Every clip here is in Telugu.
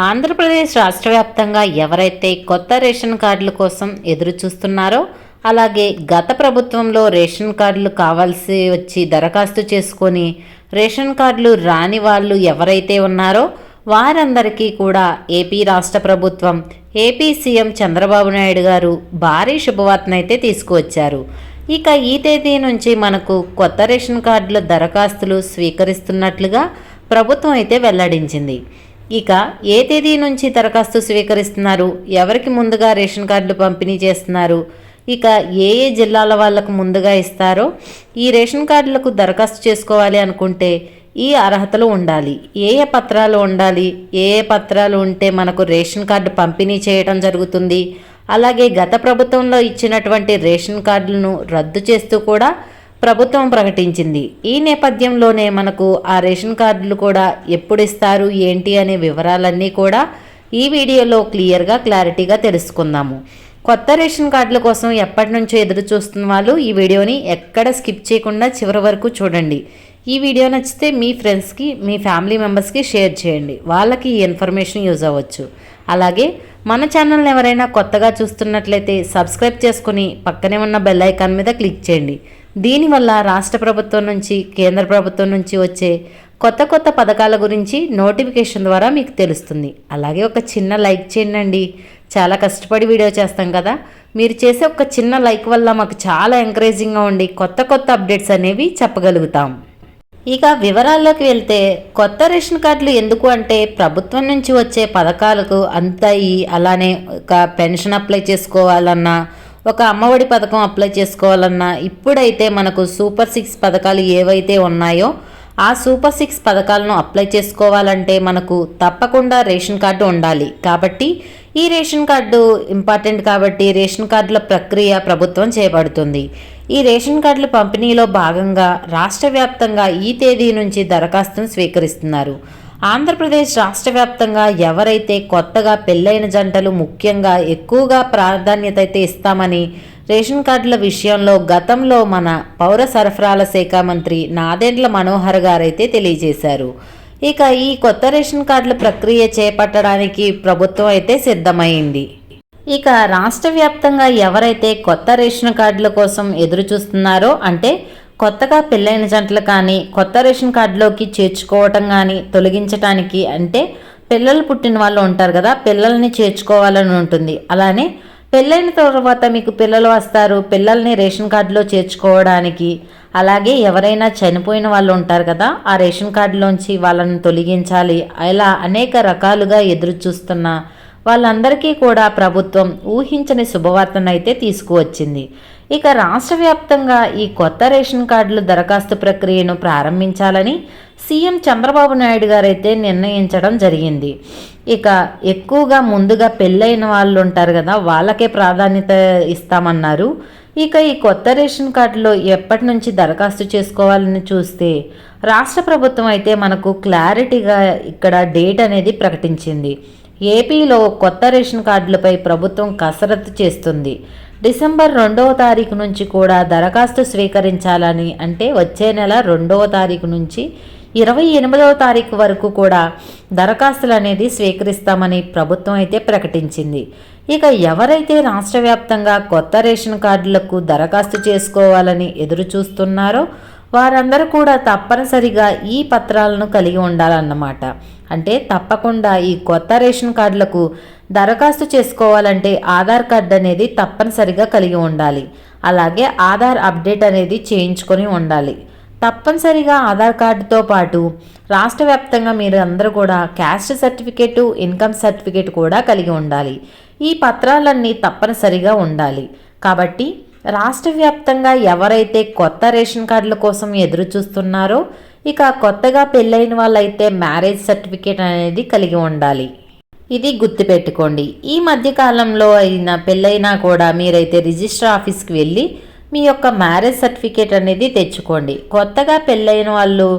ఆంధ్రప్రదేశ్ రాష్ట్ర వ్యాప్తంగా ఎవరైతే కొత్త రేషన్ కార్డుల కోసం ఎదురు చూస్తున్నారో, అలాగే గత ప్రభుత్వంలో రేషన్ కార్డులు కావాల్సి వచ్చి దరఖాస్తు చేసుకొని రేషన్ కార్డులు రాని వాళ్ళు ఎవరైతే ఉన్నారో వారందరికీ కూడా ఏపీ రాష్ట్ర ప్రభుత్వం, ఏపీ సీఎం చంద్రబాబు నాయుడు గారు భారీ శుభవార్తనైతే తీసుకువచ్చారు. ఇక ఈ తేదీ నుంచి మనకు కొత్త రేషన్ కార్డుల దరఖాస్తులు స్వీకరిస్తున్నట్లుగా ప్రభుత్వం అయితే వెల్లడించింది. ఇక ఏ తేదీ నుంచి దరఖాస్తు స్వీకరిస్తున్నారు, ఎవరికి ముందుగా రేషన్ కార్డులు పంపిణీ చేస్తున్నారు, ఇక ఏ ఏ జిల్లాల వాళ్ళకు ముందుగా ఇస్తారో, ఈ రేషన్ కార్డులకు దరఖాస్తు చేసుకోవాలి అనుకుంటే ఈ అర్హతలు ఉండాలి, ఏ ఏ పత్రాలు ఉండాలి, ఏ ఏ పత్రాలు ఉంటే మనకు రేషన్ కార్డు పంపిణీ చేయడం జరుగుతుంది, అలాగే గత ప్రభుత్వంలో ఇచ్చినటువంటి రేషన్ కార్డులను రద్దు చేస్తూ కూడా ప్రభుత్వం ప్రకటించింది. ఈ నేపథ్యంలోనే మనకు ఆ రేషన్ కార్డులు కూడా ఎప్పుడు ఇస్తారు ఏంటి అనే వివరాలన్నీ కూడా ఈ వీడియోలో క్లారిటీగా తెలుసుకుందాము. కొత్త రేషన్ కార్డుల కోసం ఎప్పటి నుంచో ఎదురు చూస్తున్న వాళ్ళు ఈ వీడియోని ఎక్కడ స్కిప్ చేయకుండా చివరి వరకు చూడండి. ఈ వీడియో నచ్చితే మీ ఫ్రెండ్స్కి, మీ ఫ్యామిలీ మెంబర్స్కి షేర్ చేయండి, వాళ్ళకి ఈ ఇన్ఫర్మేషన్ యూజ్ అవ్వచ్చు. అలాగే మన ఛానల్ని ఎవరైనా కొత్తగా చూస్తున్నట్లయితే సబ్స్క్రైబ్ చేసుకుని పక్కనే ఉన్న బెల్ ఐకాన్ మీద క్లిక్ చేయండి. దీనివల్ల రాష్ట్ర ప్రభుత్వం నుంచి, కేంద్ర ప్రభుత్వం నుంచి వచ్చే కొత్త పథకాల గురించి నోటిఫికేషన్ ద్వారా మీకు తెలుస్తుంది. అలాగే ఒక చిన్న లైక్ చేయండి. చాలా కష్టపడి వీడియో చేస్తాం కదా, మీరు చేసే ఒక చిన్న లైక్ వల్ల మాకు చాలా ఎంకరేజింగ్గా ఉండి కొత్త అప్డేట్స్ అనేవి చెప్పగలుగుతాం. ఇక వివరాల్లోకి వెళ్తే, కొత్త రేషన్ కార్డులు ఎందుకు అంటే ప్రభుత్వం నుంచి వచ్చే పథకాలకు అంతాయి. అలానే ఒక పెన్షన్ అప్లై చేసుకోవాలన్నా, ఒక అమ్మఒడి పథకం అప్లై చేసుకోవాలన్నా, ఇప్పుడైతే మనకు సూపర్ 6 పథకాలు ఏవైతే ఉన్నాయో ఆ సూపర్ 6 పథకాలను అప్లై చేసుకోవాలంటే మనకు తప్పకుండా రేషన్ కార్డు ఉండాలి. కాబట్టి ఈ రేషన్ కార్డు ఇంపార్టెంట్. కాబట్టి రేషన్ కార్డుల ప్రక్రియ ప్రభుత్వం చేపడుతుంది. ఈ రేషన్ కార్డుల పంపిణీలో భాగంగా రాష్ట్ర వ్యాప్తంగా ఈ తేదీ నుంచి దరఖాస్తును స్వీకరిస్తున్నారు. ఆంధ్రప్రదేశ్ రాష్ట్ర వ్యాప్తంగా ఎవరైతే కొత్తగా పెళ్ళైన జంటలు ముఖ్యంగా ఎక్కువగా ప్రాధాన్యత అయితే ఇస్తామని రేషన్ కార్డుల విషయంలో గతంలో మన పౌర సరఫరాల శాఖ మంత్రి నాదెండ్ల మనోహర్ గారైతే తెలియజేశారు. ఇక ఈ కొత్త రేషన్ కార్డుల ప్రక్రియ చేపట్టడానికి ప్రభుత్వం అయితే సిద్ధమైంది. ఇక రాష్ట్ర వ్యాప్తంగా ఎవరైతే కొత్త రేషన్ కార్డుల కోసం ఎదురు చూస్తున్నారో, అంటే కొత్తగా పెళ్ళైన జంటలు కానీ కొత్త రేషన్ కార్డులోకి చేర్చుకోవటం కానీ తొలగించడానికి, అంటే పిల్లలు పుట్టిన వాళ్ళు ఉంటారు కదా, పిల్లల్ని చేర్చుకోవాలని ఉంటుంది. అలానే పెళ్ళైన తర్వాత మీకు పిల్లలు వస్తారు, పిల్లల్ని రేషన్ కార్డులో చేర్చుకోవడానికి, అలాగే ఎవరైనా చనిపోయిన వాళ్ళు ఉంటారు కదా, ఆ రేషన్ కార్డులోంచి వాళ్ళని తొలగించాలి. ఇలా అనేక రకాలుగా ఎదురు చూస్తున్న వాళ్ళందరికీ కూడా ప్రభుత్వం ఊహించని శుభవార్తనైతే తీసుకువచ్చింది. ఇక రాష్ట్ర వ్యాప్తంగా ఈ కొత్త రేషన్ కార్డుల దరఖాస్తు ప్రక్రియను ప్రారంభించాలని సీఎం చంద్రబాబు నాయుడు గారైతే నిర్ణయించడం జరిగింది. ఇక ఎక్కువగా ముందుగా పెళ్ళైన వాళ్ళు ఉంటారు కదా, వాళ్ళకే ప్రాధాన్యత ఇస్తామన్నారు. ఇక ఈ కొత్త రేషన్ కార్డులో ఎప్పటి నుంచి దరఖాస్తు చేసుకోవాలని చూస్తే రాష్ట్ర ప్రభుత్వం అయితే మనకు క్లారిటీగా ఇక్కడ డేట్ అనేది ప్రకటించింది. ఏపీలో కొత్త రేషన్ కార్డులపై ప్రభుత్వం కసరత్తు చేస్తుంది. డిసెంబర్ 2వ తారీఖు నుంచి కూడా దరఖాస్తు స్వీకరించాలని, అంటే వచ్చే నెల 2వ తారీఖు నుంచి 28వ తారీఖు వరకు కూడా దరఖాస్తులు అనేది స్వీకరిస్తామని ప్రభుత్వం అయితే ప్రకటించింది. ఇక ఎవరైతే రాష్ట్ర వ్యాప్తంగా కొత్త రేషన్ కార్డులకు దరఖాస్తు చేసుకోవాలని ఎదురు చూస్తున్నారో వారందరూ కూడా తప్పనిసరిగా ఈ పత్రాలను కలిగి ఉండాలన్నమాట. అంటే తప్పకుండా ఈ కొత్త రేషన్ కార్డులకు దరఖాస్తు చేసుకోవాలంటే ఆధార్ కార్డు అనేది తప్పనిసరిగా కలిగి ఉండాలి. అలాగే ఆధార్ అప్డేట్ అనేది చేయించుకొని ఉండాలి. తప్పనిసరిగా ఆధార్ కార్డుతో పాటు రాష్ట్ర వ్యాప్తంగా మీరు అందరూ కూడా క్యాస్ట్ సర్టిఫికేటు, ఇన్కమ్ సర్టిఫికేట్ కూడా కలిగి ఉండాలి. ఈ పత్రాలన్నీ తప్పనిసరిగా ఉండాలి. కాబట్టి రాష్ట్ర వ్యాప్తంగా ఎవరైతే కొత్త రేషన్ కార్డుల కోసం ఎదురు చూస్తున్నారో, ఇక కొత్తగా పెళ్ళైన వాళ్ళైతే మ్యారేజ్ సర్టిఫికేట్ అనేది కలిగి ఉండాలి. ఇది గుర్తుపెట్టుకోండి. ఈ మధ్యకాలంలో అయినా పెళ్ళైనా కూడా మీరైతే రిజిస్టర్ ఆఫీస్కి వెళ్ళి మీ యొక్క మ్యారేజ్ సర్టిఫికేట్ అనేది తెచ్చుకోండి. కొత్తగా పెళ్ళైన వాళ్ళు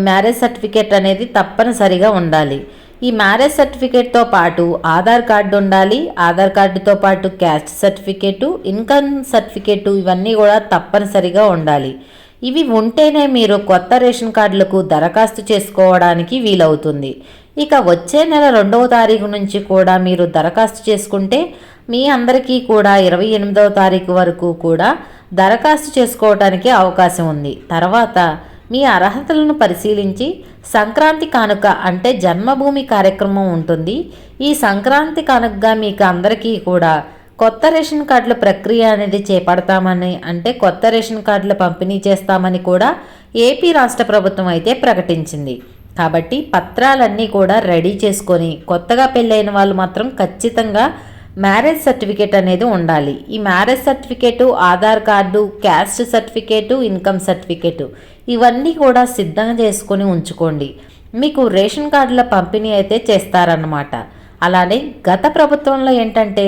మ్యారేజ్ సర్టిఫికేట్ అనేది తప్పనిసరిగా ఉండాలి. ఈ మ్యారేజ్ సర్టిఫికేట్తో పాటు ఆధార్ కార్డు ఉండాలి. ఆధార్ కార్డుతో పాటు క్యాస్ట్ సర్టిఫికేటు, ఇన్కమ్ సర్టిఫికేటు ఇవన్నీ కూడా తప్పనిసరిగా ఉండాలి. ఇవి ఉంటేనే మీరు కొత్త రేషన్ కార్డులకు దరఖాస్తు చేసుకోవడానికి వీలవుతుంది. ఇక వచ్చే నెల 2వ తారీఖు నుంచి కూడా మీరు దరఖాస్తు చేసుకుంటే మీ అందరికీ కూడా 28వ తారీఖు వరకు కూడా దరఖాస్తు చేసుకోవడానికి అవకాశం ఉంది. తర్వాత మీ అర్హతలను పరిశీలించి సంక్రాంతి కానుక అంటే జన్మభూమి కార్యక్రమం ఉంటుంది. ఈ సంక్రాంతి కానుకగా మీకు అందరికీ కూడా కొత్త రేషన్ కార్డుల ప్రక్రియ అనేది చేపడతామని, అంటే కొత్త రేషన్ కార్డుల పంపిణీ చేస్తామని కూడా ఏపీ రాష్ట్ర ప్రభుత్వం అయితే ప్రకటించింది. కాబట్టి పత్రాలన్నీ కూడా రెడీ చేసుకొని కొత్తగా పెళ్ళైన వాళ్ళు మాత్రం ఖచ్చితంగా మ్యారేజ్ సర్టిఫికేట్ అనేది ఉండాలి. ఈ marriage certificate, Aadhaar card, caste certificate, income certificate ఇవన్నీ కూడా సిద్ధంగా చేసుకొని ఉంచుకోండి. మీకు రేషన్ కార్డుల పంపిణీ అయితే చేస్తారన్నమాట. అలానే గత ప్రభుత్వంలో ఏంటంటే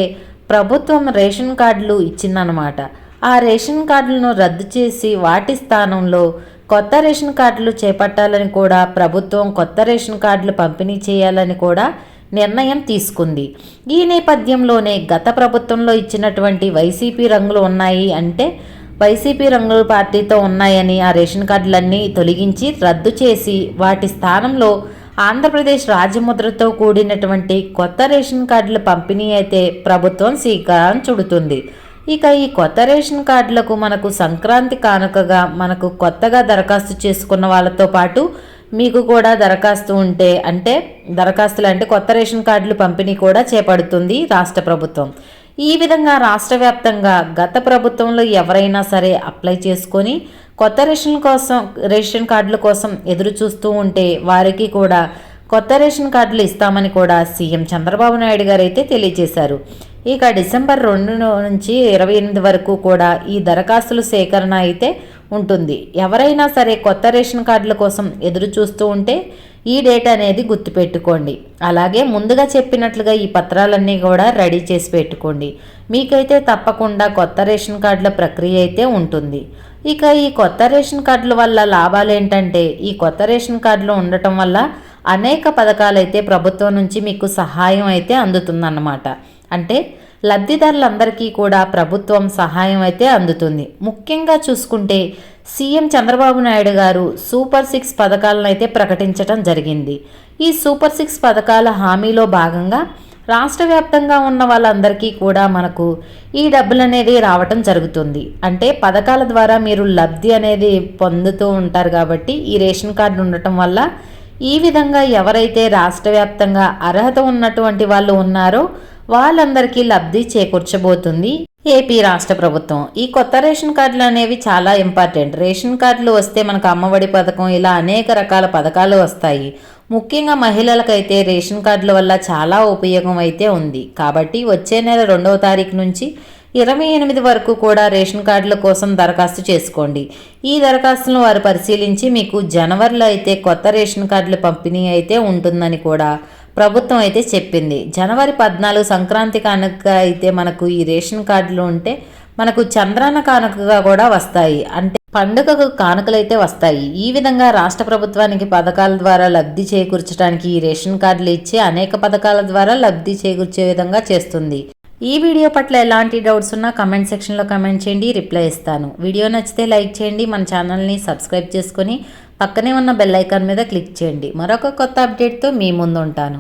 ప్రభుత్వం రేషన్ కార్డులు ఇచ్చిందనమాట. ఆ రేషన్ కార్డులను రద్దు చేసి వాటి స్థానంలో కొత్త రేషన్ కార్డులు చేపట్టాలని కూడా ప్రభుత్వం కొత్త రేషన్ కార్డులు పంపిణీ చేయాలని కూడా నిర్ణయం తీసుకుంది. ఈ నేపథ్యంలోనే గత ప్రభుత్వంలో ఇచ్చినటువంటి వైసీపీ రంగులు ఉన్నాయి, అంటే వైసీపీ రంగుల పార్టీతో ఉన్నాయని ఆ రేషన్ కార్డులన్నీ తొలగించి రద్దు చేసి వాటి స్థానంలో ఆంధ్రప్రదేశ్ రాజముద్రతో కూడినటువంటి కొత్త రేషన్ కార్డుల పంపిణీ అయితే ప్రభుత్వం శ్రీకారం చుడుతుంది. ఇక ఈ కొత్త రేషన్ కార్డులకు మనకు సంక్రాంతి కానుకగా మనకు కొత్తగా దరఖాస్తు చేసుకున్న వాళ్ళతో పాటు మీకు కూడా దరఖాస్తు ఉంటే, అంటే దరఖాస్తులు అంటే కొత్త రేషన్ కార్డులు పంపిణీ కూడా చేపడుతుంది రాష్ట్ర ప్రభుత్వం. ఈ విధంగా రాష్ట్ర వ్యాప్తంగా గత ప్రభుత్వంలో ఎవరైనా సరే అప్లై చేసుకొని కొత్త రేషన్ కార్డుల కోసం ఎదురు చూస్తూ ఉంటే వారికి కూడా కొత్త రేషన్ కార్డులు ఇస్తామని కూడా సీఎం చంద్రబాబు నాయుడు గారు అయితే తెలియజేశారు. ఇక డిసెంబర్ 2 నుంచి 28 వరకు కూడా ఈ దరఖాస్తుల సేకరణ అయితే ఉంటుంది. ఎవరైనా సరే కొత్త రేషన్ కార్డుల కోసం ఎదురు చూస్తూ ఉంటే ఈ డేట్ అనేది గుర్తుపెట్టుకోండి. అలాగే ముందుగా చెప్పినట్లుగా ఈ పత్రాలన్నీ కూడా రెడీ చేసి పెట్టుకోండి. మీకైతే తప్పకుండా కొత్త రేషన్ కార్డుల ప్రక్రియ అయితే ఉంటుంది. ఇక ఈ కొత్త రేషన్ కార్డుల వల్ల లాభాలు ఏంటంటే, ఈ కొత్త రేషన్ కార్డులు ఉండటం వల్ల అనేక పథకాలు అయితే ప్రభుత్వం నుంచి మీకు సహాయం అయితే అందుతుందన్నమాట. అంటే లబ్ధిదారులందరికీ కూడా ప్రభుత్వం సహాయం అయితే అందుతుంది. ముఖ్యంగా చూసుకుంటే సీఎం చంద్రబాబు నాయుడు గారు సూపర్ 6 పథకాలను అయితే ప్రకటించడం జరిగింది. ఈ సూపర్ 6 పథకాల హామీలో భాగంగా రాష్ట్ర వ్యాప్తంగా ఉన్న వాళ్ళందరికీ కూడా మనకు ఈ డబ్బులు అనేది రావటం జరుగుతుంది. అంటే పథకాల ద్వారా మీరు లబ్ధి అనేది పొందుతూ ఉంటారు. కాబట్టి ఈ రేషన్ కార్డు ఉండటం వల్ల ఈ విధంగా ఎవరైతే రాష్ట్ర వ్యాప్తంగా అర్హత ఉన్నటువంటి వాళ్ళు ఉన్నారో వాళ్ళందరికీ లబ్ధి చేకూర్చబోతుంది ఏపీ రాష్ట్ర ప్రభుత్వం. ఈ కొత్త రేషన్ కార్డులు అనేవి చాలా ఇంపార్టెంట్. రేషన్ కార్డులు వస్తే మనకు అమ్మఒడి పథకం, ఇలా అనేక రకాల పథకాలు వస్తాయి. ముఖ్యంగా మహిళలకైతే రేషన్ కార్డుల వల్ల చాలా ఉపయోగం అయితే ఉంది. కాబట్టి వచ్చే నెల 2వ తారీఖు నుంచి 28 వరకు కూడా రేషన్ కార్డుల కోసం దరఖాస్తు చేసుకోండి. ఈ దరఖాస్తులను వారు పరిశీలించి మీకు జనవరిలో అయితే కొత్త రేషన్ కార్డుల పంపిణీ అయితే ఉంటుందని కూడా ప్రభుత్వం అయితే చెప్పింది. జనవరి 14 సంక్రాంతి కానుక అయితే మనకు ఈ రేషన్ కార్డులు ఉంటే మనకు చంద్రాన్న కానుకగా కూడా వస్తాయి. అంటే పండుగకు కానుకలు అయితే వస్తాయి. ఈ విధంగా రాష్ట్ర ప్రభుత్వానికి పథకాల ద్వారా లబ్ధి చేకూర్చడానికి ఈ రేషన్ కార్డులు ఇచ్చి అనేక పథకాల ద్వారా లబ్ధి చేకూర్చే విధంగా చేస్తుంది. ఈ వీడియో పట్ల ఎలాంటి డౌట్స్ ఉన్నా కమెంట్ సెక్షన్లో కమెంట్ చేయండి, రిప్లై ఇస్తాను. వీడియో నచ్చితే లైక్ చేయండి, మన ఛానల్ని సబ్స్క్రైబ్ చేసుకొని పక్కనే ఉన్న బెల్ ఐకాన్ మీద క్లిక్ చేయండి. మరొక కొత్త అప్డేట్తో మీ ముందు ఉంటాను.